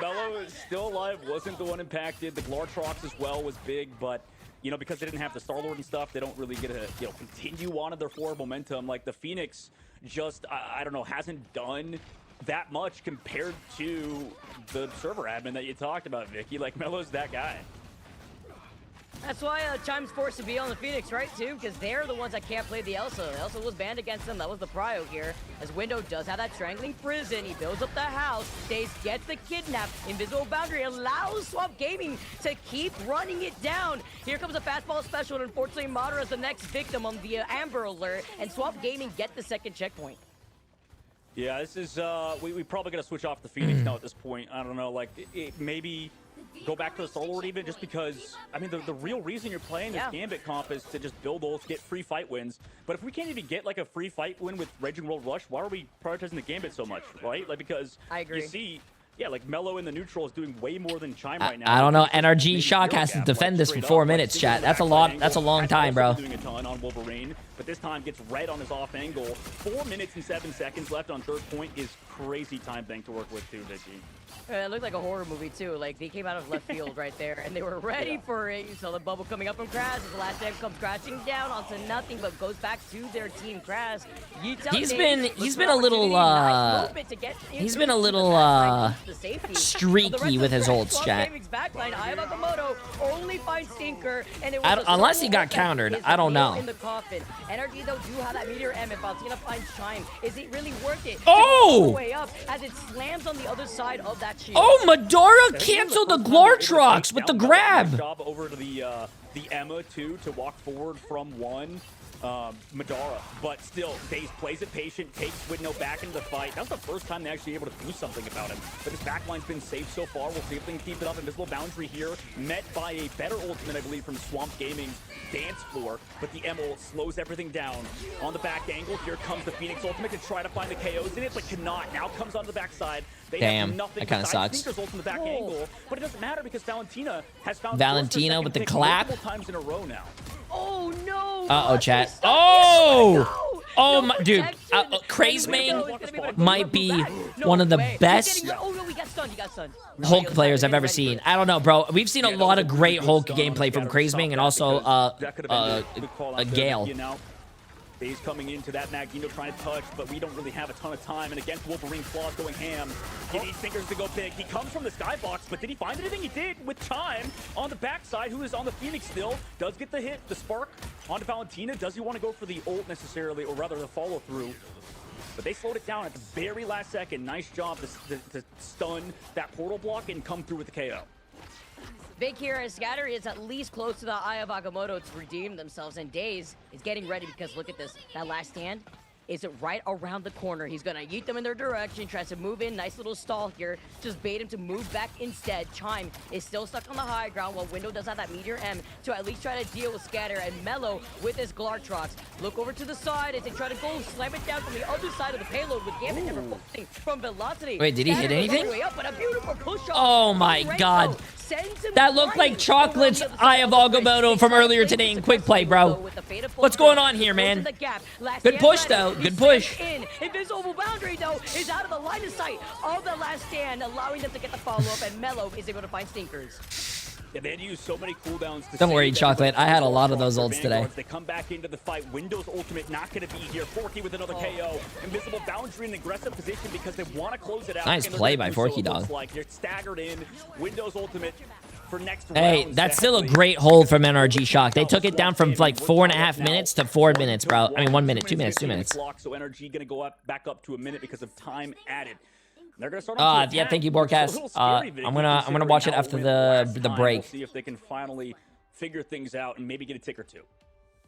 Mello is still alive, wasn't the one impacted. The Glartrox as well was big, but you know, because they didn't have the Star-Lord and stuff, they don't really get to, you know, continue on in their forward momentum. Like, the Phoenix just, I don't know, hasn't done that much compared to the server admin that you talked about, Vicky. Like, Mello's that guy. That's why Chime's forced to be on the Phoenix, right, too? Because they're the ones that can't play the Elsa. Elsa was banned against them. That was the prio here. As Window does have that strangling prison. He builds up the house. Days gets the kidnap. Invisible boundary allows Swamp Gaming to keep running it down. Here comes a fastball special, and unfortunately, Madara is the next victim on the Amber Alert. And Swamp Gaming get the second checkpoint. Yeah, this is, we probably got to switch off the Phoenix now at this point. I don't know, like, maybe go back to the Soul Lord even, just because, I mean, the real reason you're playing this Gambit comp is to just build ults, get free fight wins. But if we can't even get, like, a free fight win with Raging World Rush, why are we prioritizing the Gambit so much, right? Like, because you see, like, Mello in the neutral is doing way more than Chime right now. I don't know. NRG Shock has to defend this for 4 minutes, chat. That's a lot. That's a long time, bro. Doing a ton on Wolverine, but this time gets red on his off angle. 4 minutes and 7 seconds left on third point is crazy time bank to work with too, Vicky. It looked like a horror movie too. Like they came out of left field right there, and they were ready for it. You saw the bubble coming up from Kraz as the last time comes crashing down onto nothing, but goes back to their team. Kraz, he's been a little streaky with his ults, chat. Unless he got countered, I don't know. NRG though do have that meteor M. If Valentina finds Chime, is it really worth it? Oh! Way up as it slams on the other side of that shield. Oh, Madara canceled the Glortrox with the grab. Job over to the Emma too to walk forward from one. Madara, but still, Daze plays it patient, takes Widno back into the fight. That's the first time they're actually able to do something about him. But his backline's been safe so far. We'll see if they can keep it up. Invisible Boundary here, met by a better ultimate, I believe, from Swamp Gaming's dance floor. But the M ult slows everything down. On the back angle, here comes the Phoenix ultimate to try to find the KOs in it, but cannot. Now comes onto the backside. They have nothing that kind of sucks. Sneaker's ult in the back angle, but it doesn't matter because Valentina has found Valentina with the clap multiple times in a row now. Oh no! Uh-oh, chat. Oh! Oh my, dude. Craze Main might be one of the best Hulk players I've ever seen. I don't know, bro. We've seen a lot of great Hulk gameplay from Craze Main and also Gale. Daze coming into that Magneto trying to touch, but we don't really have a ton of time. And against Wolverine, Claws going ham. He needs fingers to go big. He comes from the skybox, but did he find anything? He did with Chime on the backside, who is on the Phoenix still. Does get the hit, the spark onto Valentina. Does he want to go for the ult necessarily, or rather the follow through? But they slowed it down at the very last second. Nice job to stun that portal block and come through with the KO. Big here as Scatter is at least close to the Eye of Agamotto to redeem themselves, and Daze is getting ready because look at this. That last stand is right around the corner. He's gonna yeet them in their direction, tries to move in. Nice little stall here. Just bait him to move back instead. Chime is still stuck on the high ground while Window does have that Meteor M to at least try to deal with Scatter, and Mello with his Glartrox. Look over to the side as they try to go slam it down from the other side of the payload with Gambit never focusing from Velocity. Wait, did he hit anything? Way up, but a beautiful push oh my god. That looked like Chocolate's Eye of Agamotto from earlier today in quick play, bro. What's going on here, man? Good push, though. Good push. Invisible Boundary, though, is out of the line of sight of the last stand, allowing them to get the follow-up, and Mello is able to find Stinkers. Yeah, they had to use so many cooldowns to don't worry, Chocolate. I had a lot of those ults today. They come back into the fight. Windows ultimate not going to be here. Forky with another KO. Invisible Boundary in an aggressive position because they want to close it out. Nice play by Forky, dog. Like they're staggered in. Windows ultimate for next hey, round. That's still a great hold from NRG Shock. They took it down from like 4.5 minutes to 4 minutes, bro. I mean, 1 minute, 2 minutes, 2 minutes. So NRG going to go back up to a minute because of time added. They're gonna start yeah, thank you, Borcast. I'm gonna watch it after the break. We'll see if they can finally figure things out and maybe get a tick or two.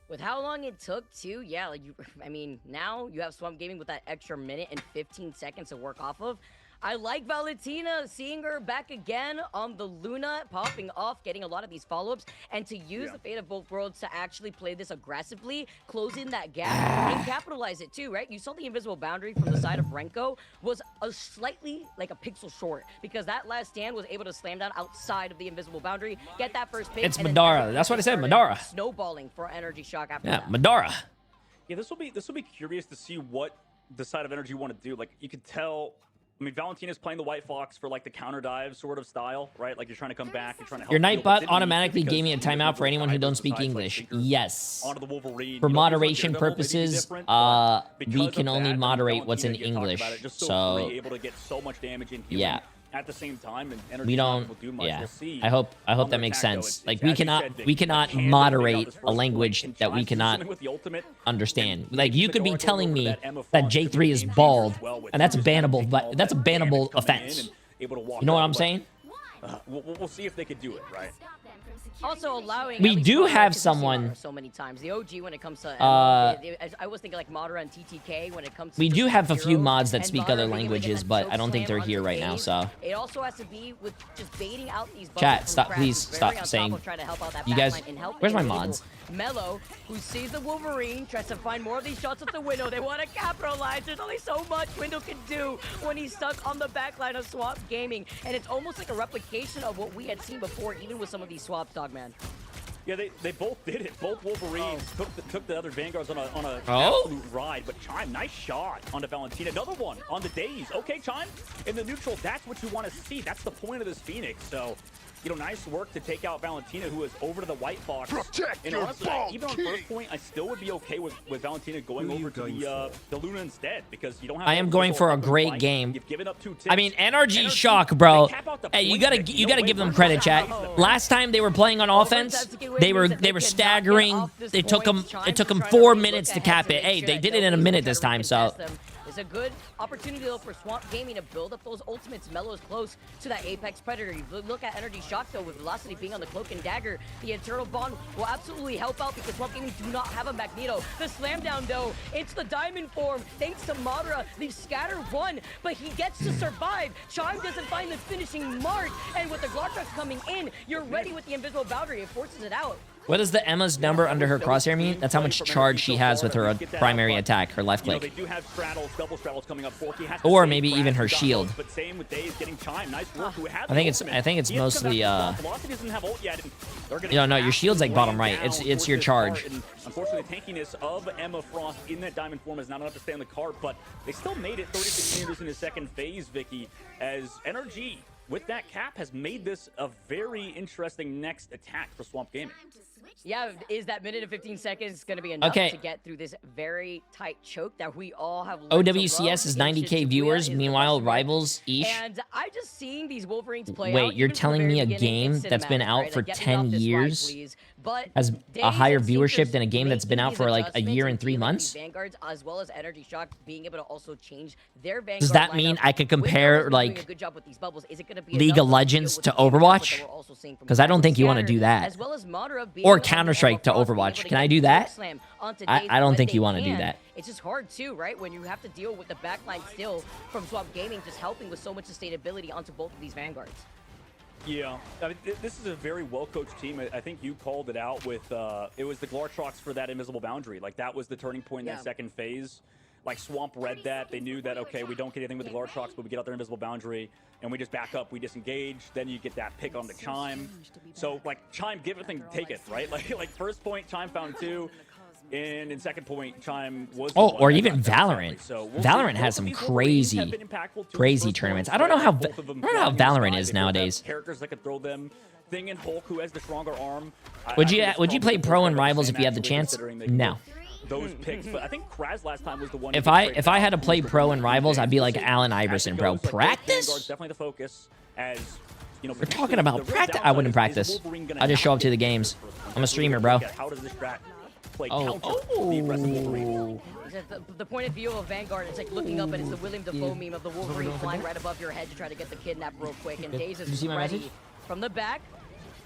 With how long it took to, yeah, like I mean, now you have Swamp Gaming with that extra minute and 15 seconds to work off of. I like Valentina, seeing her back again on the Luna, popping off, getting a lot of these follow-ups, and to use the Fate of Both Worlds to actually play this aggressively, close in that gap, and capitalize it too, right? You saw the Invisible Boundary from the side of Renko was a slightly, like a pixel short, because that last stand was able to slam down outside of the Invisible Boundary, get that first pick. It's Madara. That's what I said, Madara. Snowballing for NRG Shock after that. Yeah, Madara. Yeah, this will be curious to see what the side of NRG want to do. Like, you could tell... I mean, Valentina's playing the White Fox for, like, the counter dive sort of style, right? Like, you're trying to come back, you're trying to help. Your Nightbot automatically gave me a timeout for anyone who don't speak English. Yes. For moderation purposes, we can only moderate what's in English. So, yeah. At the same time, and we don't. Yeah, I hope that makes sense. Like we cannot moderate a language that we cannot understand. Like you could be telling me that J3 is bald, and that's a bannable, but that's a bannable offense. You know what I'm saying? We'll see if they could do it, right? Also allowing. We do have someone. So many times. The OG when it comes to. I was thinking like Madara and TTK when it comes to. We do have a few heroes, mods that and speak Madara other being able to get languages, that but choke I don't think slam they're here onto right now. Ace. So It also has to be with just baiting out these. Chat, stop, Kraz, please who's stop very on saying. top of trying to help out that You guys, backline and help where's my enable mods? Mello, who sees the Wolverine, tries to find more of these shots at the window. They want to capitalize. There's only so much Window can do when he's stuck on the backline of Swamp Gaming, and it's almost like a replication of what we had seen before, even with some of these swaps, Dogman. Yeah, they both did it. Both Wolverines took the other Vanguards on a absolute ride. But Chime, nice shot onto Valentina. Another one on the Daze. Okay, Chime, in the neutral, that's what you want to see. That's the point of this Phoenix. So, you know, nice work to take out Valentina, who is over to the white box. And honestly, even on first point, I still would be okay with Valentina going over to the Luna instead, because you don't have. I am going for a great game. You've given up 2 ticks. I mean, NRG Shock, bro. Hey, you gotta give them credit, chat. Last time they were playing on offense, they were staggering. It took them 4 minutes to cap it. Hey, they did it in a minute this time, so. It's a good opportunity, though, for Swamp Gaming to build up those ultimates. Mello is close to that Apex Predator. You look at NRG Shock, though, with Velocity being on the Cloak and Dagger. The Eternal Bond will absolutely help out because Swamp Gaming do not have a Magneto. The slam down, though, into the Diamond form, thanks to Madara. The scatter won, but he gets to survive. Chime doesn't find the finishing mark, and with the Glocktrucks coming in, you're ready with the invisible boundary. It forces it out. What does the Emma's number under her crosshair mean? That's how much charge she has with her primary attack, her left click. They do have straddles, double straddles coming up. Or maybe even her shield. But same with Daze getting Chime. Nice work. I think it's mostly no, your shield's like bottom right. It's your charge. Unfortunately, the tankiness of Emma Frost in that diamond form is not enough to stay on the cart, but they still made it 36 meters in the second phase, Vicky, as NRG with that cap has made this a very interesting next attack for Swamp Gaming. Yeah, is that minute and 15 seconds going to be enough to get through this very tight choke that we all have learned OWCS is 90K viewers, meanwhile Rivals, Eesh. And I just seeing these Wolverines play Wait, you're telling me a game that's been out for 10 years has a higher viewership than a game that's been out for like a year and 3 months? Vanguards, as well as NRG Shock being able to also change their Vanguard. Does that mean I could compare like League of Legends to Overwatch? Because I don't think you want to do that. Or Counter-Strike to Overwatch. Can I do that? I don't think you want to do that. It's just hard too, right? When you have to deal with the backline still from Swamp Gaming, just helping with so much sustainability onto both of these Vanguards. Yeah, I mean, this is a very well-coached team. I think you called it out with, it was the Glortrox for that invisible boundary. Like, that was the turning point in that second phase. Like, Swamp read that. They knew that, okay, we don't get anything with the Glortrox, but we get out their invisible boundary, and we just back up, we disengage, then you get that pick on the Chime. So, like, Chime, give it thing, take it, right? Like first point, Chime found 2. And in second point, Chime was. Oh, or even Valorant. So Valorant has some crazy tournaments. I don't know how Valorant is nowadays. Characters that could throw them. Thing and Hulk, who has the stronger arm. Would you play Pro and Rivals if you had the chance? No. Those picks, but I think Kraz last time was the one. If I had to play Pro and Rivals, I'd be like Allen Iverson, bro. Practice. Definitely the focus. As you know, we're talking about practice. I wouldn't practice. I just show up to the games. I'm a streamer, bro. How does this strat play the point of view of Vanguard, it's like looking up and it's the William Dafoe meme of the Wolverine flying right above your head to try to get the kidnap real quick. And Daze is ready from the back,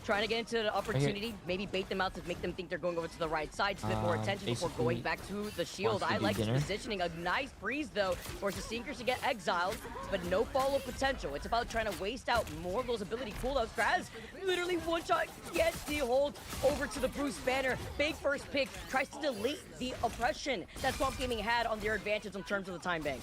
trying to get into the opportunity, maybe bait them out to make them think they're going over to the right side to get more attention before going back to the shield. I like his positioning. A nice freeze, though, forces Sinkers to get exiled, but no follow potential. It's about trying to waste out more of those ability cooldowns. Kraz literally one shot gets the hold over to the Bruce Banner. Big first pick, tries to delete the oppression that Swamp Gaming had on their advantage in terms of the time bank.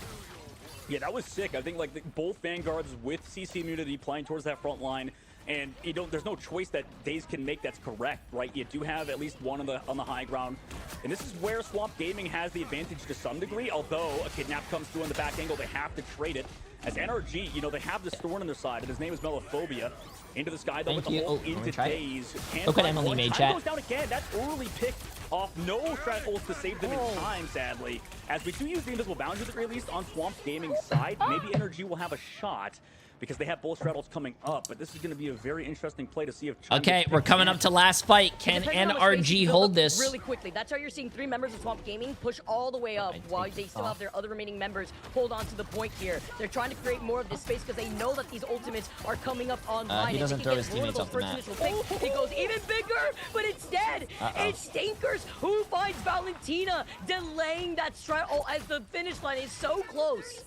Yeah, that was sick. I think like both Vanguards with CC immunity playing towards that front line. And you know, there's no choice that Daze can make that's correct, right? You do have at least one on the high ground, and this is where Swamp Gaming has the advantage to some degree. Although a kidnap comes through on the back angle, they have to trade it. As NRG, you know, they have this thorn on their side, and his name is Melophobia. Into the sky though with the Hulk into Daze. Look at Emily made chat. Goes down again. That's early pick off. No strat to save them in time, sadly. As we do use the invisible boundary at the very least on Swamp Gaming's side, maybe NRG will have a shot. because they have both straddles coming up. But this is going to be a very interesting play to see if Chime Okay, gets we're picked coming again. up to last fight. Can Depending on the space, NRG you build hold up this? really quickly? That's how you're seeing 3 members of Swamp Gaming push all the way up while they still have their other remaining members hold on to the point here. They're trying to create more of this space because they know that these ultimates are coming up online. He doesn't and throw if his they can teammates get one off the of those first initial picks, it goes even bigger, but instead, it's Stinkers who finds Valentina, delaying that strike. Oh, as the finish line is so close.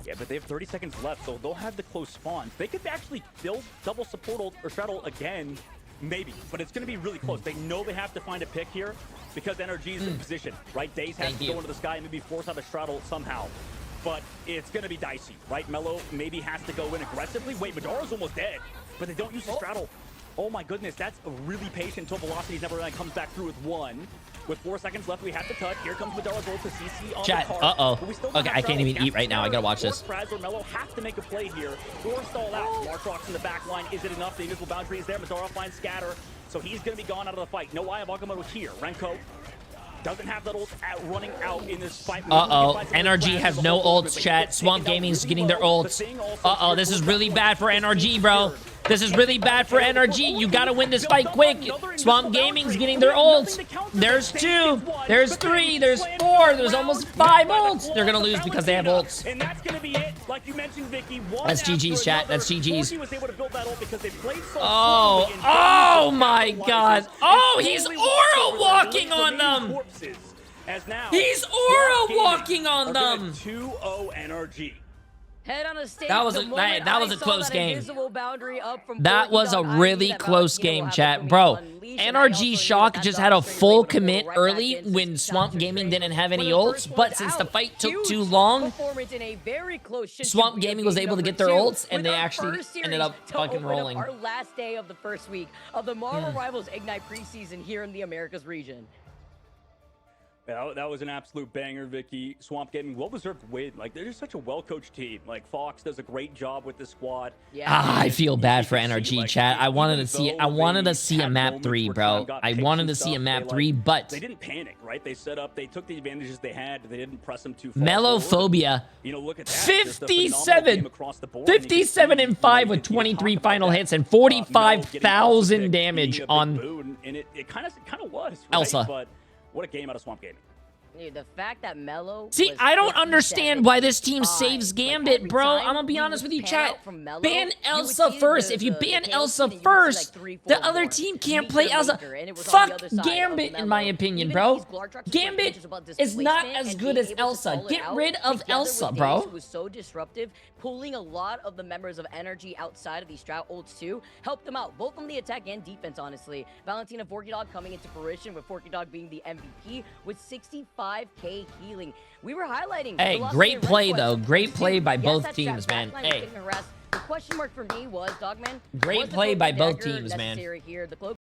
Yeah, but they have 30 seconds left, so they'll have the close spawns. They could actually build double support or straddle again, maybe, but it's going to be really close. They know they have to find a pick here because NRG is in position, right? Daze has to go into the sky and maybe force out a straddle somehow, but it's going to be dicey, right? Mello maybe has to go in aggressively. Wait, Madara's almost dead, but they don't use the straddle. Oh my goodness, that's a really patient until Velocity's never really comes back through with 1. With 4 seconds left, we have to touch. Here comes Madara's ult to CC on Chat, the card. uh-oh. But we still don't Okay, have I can't even straddle. eat right now. I gotta watch this. Fraz or Mello have to make a play here or stall out. Lartrox in the back line. Is it enough? The invisible boundary is there. Madara finds Scatter, so he's going to be gone out of the fight. No Eye of Agamotto here. Renko doesn't have that ult running out in this fight. NRG have no ults, chat. Swamp Gaming's getting their ults. This is really bad for NRG, bro. This is really bad for NRG. You gotta win this fight quick. Swamp Gaming's getting their ults. There's 2. There's 3. There's 4. There's almost 5 ults. They're gonna lose because they have ults. And that's gonna be it. Like you mentioned, Vicky. That's GG's, chat. That's GG's. Oh, oh my god. Oh, he's aura walking on them. He's aura walking on them. 2-0 NRG. Head on a stake. That was a close game. That was a really close game, chat. Bro, NRG Shock just had a full commit early when Swamp Gaming didn't have any ults, but since the fight took too long, Swamp Gaming was able to get their ults, and they actually ended up fucking rolling. Our last day of the first week of the Marvel Rivals Ignite preseason here in the Americas region. That was an absolute banger, Vicky. Swamp Gaming, well-deserved win. Like, they're just such a well-coached team. Like, Fox does a great job with the squad. Yeah. I feel bad for NRG, chat. I wanted to see a map 3, bro. I wanted to see a map 3, but they didn't panic, right? They set up, they took the advantages they had. They didn't press them too far. Mellophobia. You know, look at that. 57 and 5 with 23 final hits and 45,000 damage on and it kind of was, right? Elsa. But what a game out of Swamp Gaming. Dude, the fact that Mello. See, I don't understand why this team saves Gambit, bro. I'm gonna be honest with you, chat. Ban Elsa first. If you ban Elsa first, the other team can't play Elsa. Fuck Gambit, in my opinion, bro. Gambit is not as good as Elsa. Get rid of Elsa, bro. It was so disruptive, pulling a lot of the members of NRG outside of these Strout ults too, helped them out, both on the attack and defense, honestly. Valentina Forky Dog coming into fruition, with Forky Dog being the MVP with 65k healing. We were highlighting. Hey, great play though. Great play by both teams, man. Hey. The question mark for me was, Dogman, Great play by both teams, man. Here? The